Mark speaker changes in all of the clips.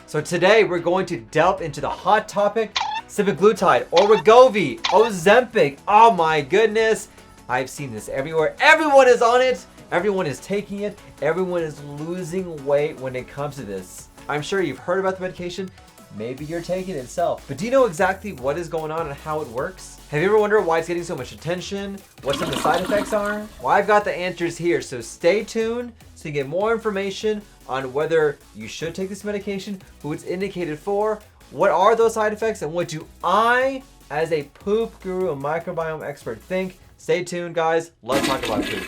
Speaker 1: So today we're going to delve into the hot topic, Semaglutide or Wegovy, Ozempic. Oh my goodness. I've seen this everywhere. Everyone is on it. Everyone is taking it. Everyone is losing weight when it comes to this. I'm sure you've heard about the medication. Maybe you're taking it itself. But do you know exactly what is going on and how it works? Have you ever wondered why it's getting so much attention? What some of the side effects are? Well, I've got the answers here. So stay tuned so you get more information on whether you should take this medication, who it's indicated for, what are those side effects, and what do I, as a poop guru and microbiome expert, think. Stay tuned, guys. Let's talk about poop.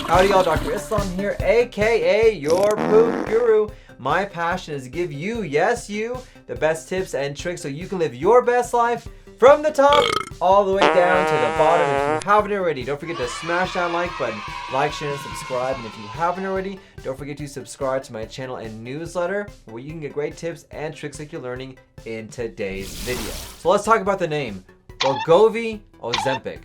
Speaker 1: Howdy, y'all. Dr. Islam here, aka your poop guru. My passion is to give you, yes, you, the best tips and tricks so you can live your best life from the top all the way down to the bottom. If you haven't already, don't forget to smash that like button, like, share, and subscribe. And if you haven't already, don't forget to subscribe to my channel and newsletter where you can get great tips and tricks like you're learning in today's video. So let's talk about the name, Wegovy, Ozempic.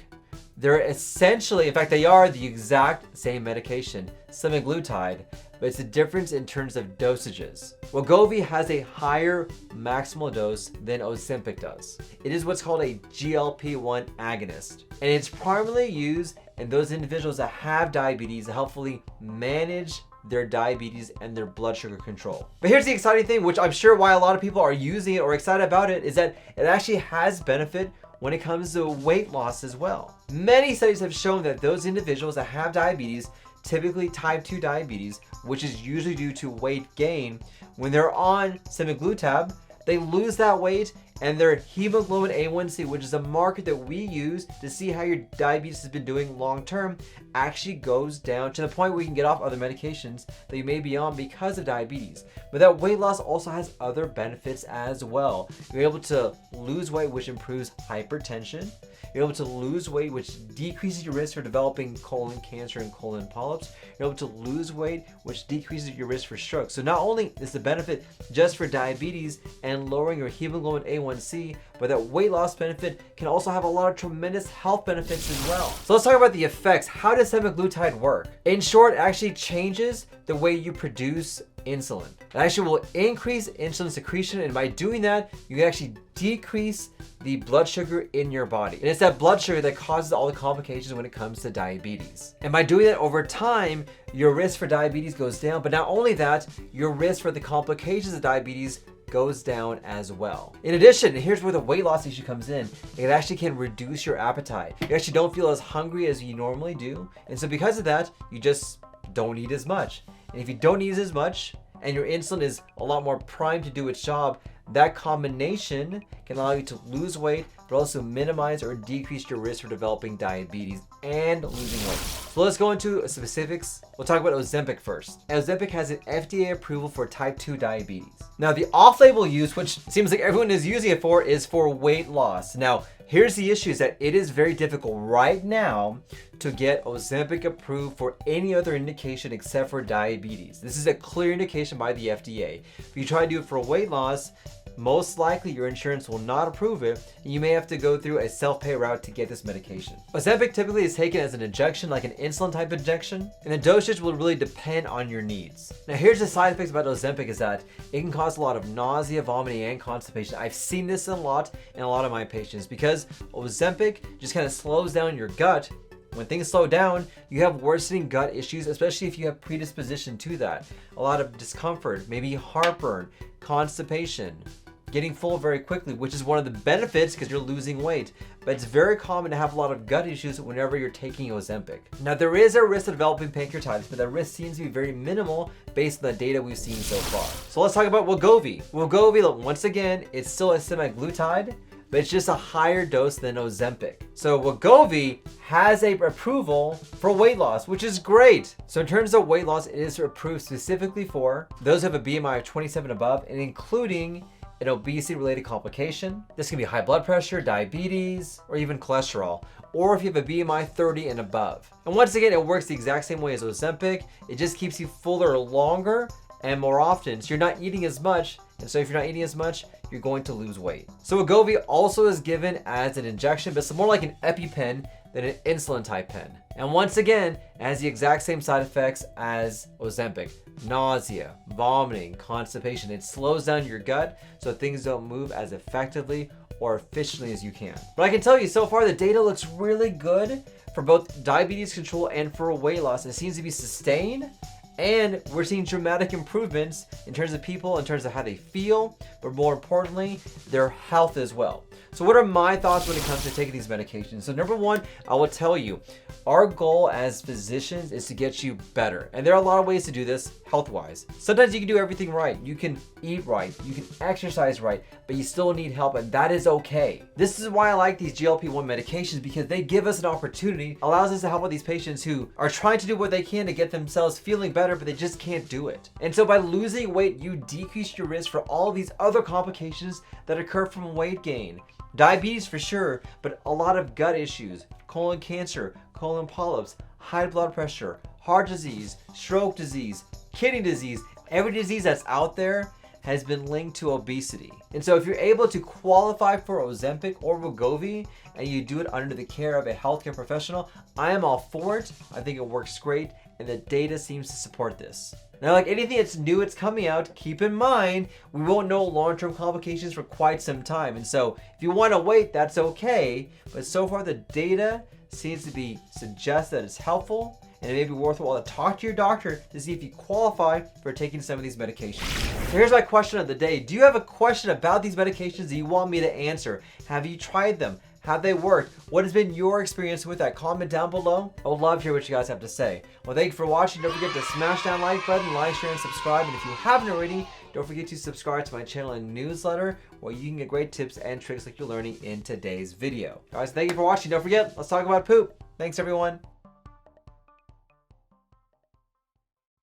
Speaker 1: They're essentially, in fact, they are the exact same medication, semaglutide, but it's a difference in terms of dosages. Wegovy has a higher maximal dose than Ozempic does. It is what's called a GLP-1 agonist, and it's primarily used in those individuals that have diabetes to helpfully manage their diabetes and their blood sugar control. But here's the exciting thing, which I'm sure why a lot of people are using it or excited about it, is that it actually has benefit when it comes to weight loss as well. Many studies have shown that those individuals that have diabetes, typically type 2 diabetes, which is usually due to weight gain, when they're on semaglutide, they lose that weight and their hemoglobin A1C, which is a marker that we use to see how your diabetes has been doing long term, actually goes down to the point where you can get off other medications that you may be on because of diabetes. But that weight loss also has other benefits as well. You're able to lose weight, which improves hypertension. You're able to lose weight, which decreases your risk for developing colon cancer and colon polyps. You're able to lose weight, which decreases your risk for stroke. So not only is the benefit just for diabetes and lowering your hemoglobin A1C, but that weight loss benefit can also have a lot of tremendous health benefits as well. So let's talk about the effects. How does semaglutide work? In short, it actually changes the way you produce insulin. It actually will increase insulin secretion, and by doing that, you can actually decrease the blood sugar in your body. And it's that blood sugar that causes all the complications when it comes to diabetes. And by doing that over time, your risk for diabetes goes down, but not only that, your risk for the complications of diabetes goes down as well. In addition, here's where the weight loss issue comes in. It actually can reduce your appetite. You actually don't feel as hungry as you normally do. And so because of that, you just don't eat as much. And if you don't eat as much and your insulin is a lot more primed to do its job, that combination can allow you to lose weight, but also minimize or decrease your risk for developing diabetes and losing weight. So let's go into specifics. We'll talk about Ozempic first. Ozempic has an FDA approval for type 2 diabetes. Now, the off-label use, which seems like everyone is using it for, is for weight loss. Now, here's the issue, is that it is very difficult right now to get Ozempic approved for any other indication except for diabetes. This is a clear indication by the FDA. If you try to do it for weight loss, most likely your insurance will not approve it, and you may have to go through a self-pay route to get this medication. Ozempic typically is taken as an injection, like an insulin type injection, and the dosage will really depend on your needs. Now here's the side effects about Ozempic, is that it can cause a lot of nausea, vomiting, and constipation. I've seen this a lot in a lot of my patients because Ozempic just kind of slows down your gut. When things slow down, you have worsening gut issues, especially if you have predisposition to that. A lot of discomfort, maybe heartburn, constipation, getting full very quickly, which is one of the benefits because you're losing weight. But it's very common to have a lot of gut issues whenever you're taking Ozempic. Now, there is a risk of developing pancreatitis, but that risk seems to be very minimal based on the data we've seen so far. So let's talk about Wegovy. Wegovy, once again, it's still a semaglutide, but it's just a higher dose than Ozempic. So Wegovy has a approval for weight loss, which is great. So in terms of weight loss, it is approved specifically for those who have a BMI of 27 above, and including an obesity-related complication. This can be high blood pressure, diabetes, or even cholesterol, or if you have a BMI 30 and above. And once again, it works the exact same way as Ozempic. It just keeps you fuller longer and more often, so you're not eating as much. And so if you're not eating as much, you're going to lose weight. So Wegovy also is given as an injection, but it's more like an EpiPen than an insulin type pen. And once again, it has the exact same side effects as Ozempic. Nausea, vomiting, constipation. It slows down your gut so things don't move as effectively or efficiently as you can. But I can tell you so far the data looks really good for both diabetes control and for weight loss. It seems to be sustained, and we're seeing dramatic improvements in terms of people, in terms of how they feel, but more importantly, their health as well. So what are my thoughts when it comes to taking these medications? So number one, I will tell you, our goal as physicians is to get you better. And there are a lot of ways to do this health-wise. Sometimes you can do everything right. You can eat right, you can exercise right, but you still need help, and that is okay. This is why I like these GLP-1 medications, because they give us an opportunity, allows us to help out these patients who are trying to do what they can to get themselves feeling better, but they just can't do it. And so by losing weight, you decrease your risk for all these other complications that occur from weight gain. Diabetes for sure, but a lot of gut issues, colon cancer, colon polyps, high blood pressure, heart disease, stroke disease, kidney disease. Every disease that's out there has been linked to obesity. And so if you're able to qualify for Ozempic or Wegovy and you do it under the care of a healthcare professional, I am all for it. I think it works great, and the data seems to support this. Now, like anything that's new, it's coming out, keep in mind, we won't know long-term complications for quite some time. And so if you want to wait, that's okay. But so far the data seems to be suggest that it's helpful, and it may be worthwhile to talk to your doctor to see if you qualify for taking some of these medications. So here's my question of the day. Do you have a question about these medications that you want me to answer? Have you tried them? Have they worked? What has been your experience with that? Comment down below. I would love to hear what you guys have to say. Well, thank you for watching. Don't forget to smash that like button, like, share, and subscribe. And if you haven't already, don't forget to subscribe to my channel and newsletter, where you can get great tips and tricks like you're learning in today's video. Guys, thank you for watching. Don't forget, let's talk about poop. Thanks, everyone.